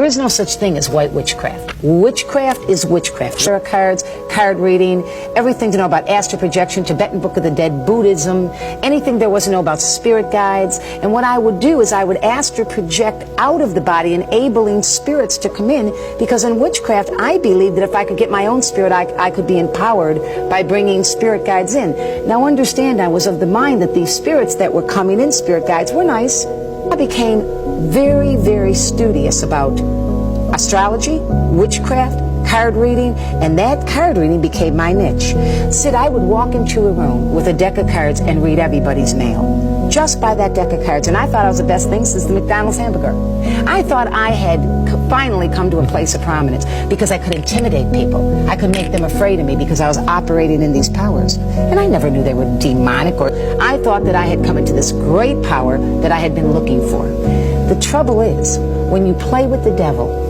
There is no such thing as white witchcraft. Witchcraft is witchcraft. Tarot cards, card reading, everything to know about astral projection, Tibetan Book of the Dead, Buddhism, anything there was to know about spirit guides. And what I would do is I would astral project out of the body, enabling spirits to come in, because in witchcraft I believed that if I could get my own spirit, I could be empowered by bringing spirit guides in. Now understand, I was of the mind that these spirits that were coming in, spirit guides, were nice. I became very, very studious about astrology, witchcraft, card reading, and that card reading became my niche. Sid, I would walk into a room with a deck of cards and read everybody's mail, just by that deck of cards, and I thought I was the best thing since the McDonald's hamburger. I thought I had finally come to a place of prominence because I could intimidate people. I could make them afraid of me because I was operating in these powers. And I never knew they were demonic, or I thought that I had come into this great power that I had been looking for. The trouble is, when you play with the devil,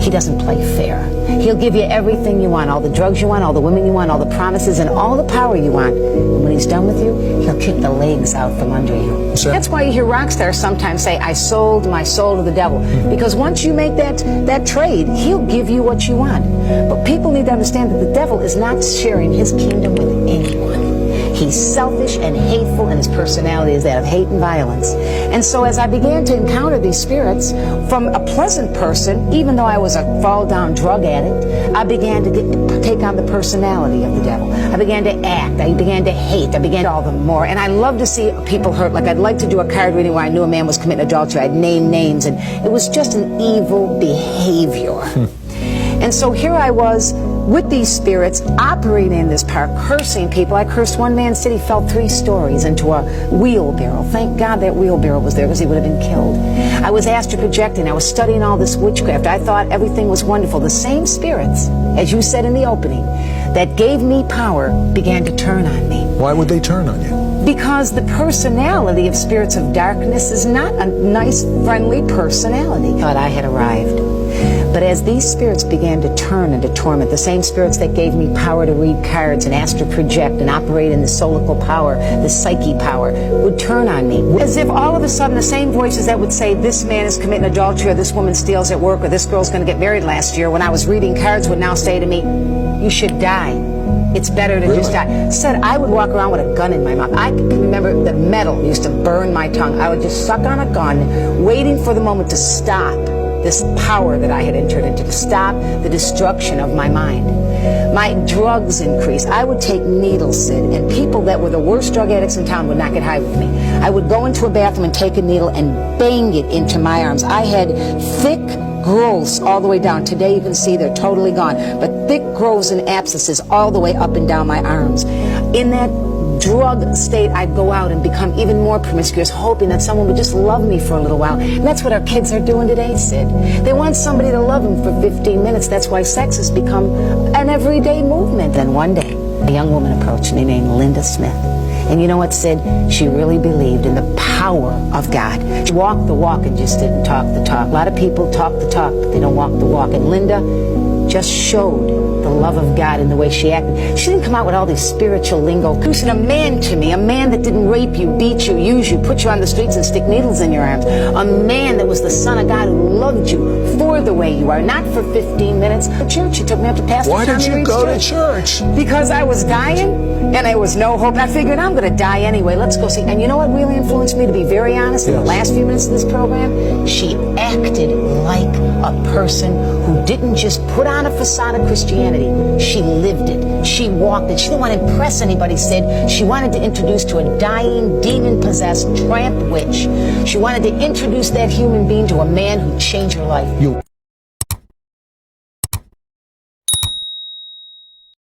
he doesn't play fair. He'll give you everything you want, all the drugs you want, all the women you want, all the promises, and all the power you want. And when he's done with you, he'll kick the legs out from under you. Sure. That's why you hear rock stars sometimes say, I sold my soul to the devil. Because once you make that trade, he'll give you what you want. But people need to understand that the devil is not sharing his kingdom with anyone. He's selfish and hateful, and his personality is that of hate and violence. And so as I began to encounter these spirits, from a pleasant person, even though I was a fall-down drug addict, I began to take on the personality of the devil. I began to act. I began to hate. I began to all the more. And I love to see people hurt. Like, I'd like to do a card reading where I knew a man was committing adultery. I'd name names, and it was just an evil behavior. And so here I was with these spirits operating in this power, cursing people. I cursed one man, said he fell 3 stories into a wheelbarrow. Thank God that wheelbarrow was there, because he would have been killed. I was astral projecting. I was studying all this witchcraft. I thought everything was wonderful. The same spirits, as you said in the opening, that gave me power began to turn on me. Why would they turn on you? Because the personality of spirits of darkness is not a nice, friendly personality. I thought I had arrived. But as these spirits began to turn and to torment, the same spirits that gave me power to read cards and astral project and operate in the solical power, the psyche power, would turn on me. As if all of a sudden the same voices that would say, this man is committing adultery, or this woman steals at work, or this girl's going to get married last year, when I was reading cards, would now say to me, you should die. It's better to just die. Said I would walk around with a gun in my mouth. I can remember the metal used to burn my tongue. I would just suck on a gun, waiting for the moment to stop this power that I had entered into, to stop the destruction of my mind. My drugs increased. I would take needles, Sid, and people that were the worst drug addicts in town would not get high with me. I would go into a bathroom and take a needle and bang it into my arms. I had thick growths all the way down. Today you can see they're totally gone, but thick growths and abscesses all the way up and down my arms. In that drug state, I'd go out and become even more promiscuous, hoping that someone would just love me for a little while. And that's what our kids are doing today, Sid. They want somebody to love them for 15 minutes. That's why sex has become an everyday movement. Then one day, a young woman approached me named Linda Smith. And you know what, Sid? She really believed in the power of God. She walked the walk and just didn't talk the talk. A lot of people talk the talk, but they don't walk the walk. And Linda just showed the love of God in the way she acted. She didn't come out with all these spiritual lingo. Introducing a man to me, a man that didn't rape you, beat you, use you, put you on the streets and stick needles in your arms. A man that was the Son of God who loved you for the way you are, not for 15 minutes. At church, she took me up to Pastor Why did Tommy you Reed's go to church? Because I was dying and there was no hope. I figured I'm going to die anyway. Let's go see. And you know what really influenced me, to be very honest, in the last few minutes of this program? She acted like a person who didn't just put on a facade of Christianity. She lived it. She walked it. She didn't want to impress anybody, Sid. She wanted to introduce to a dying, demon-possessed tramp witch. She wanted to introduce that human being to a man who'd change her life.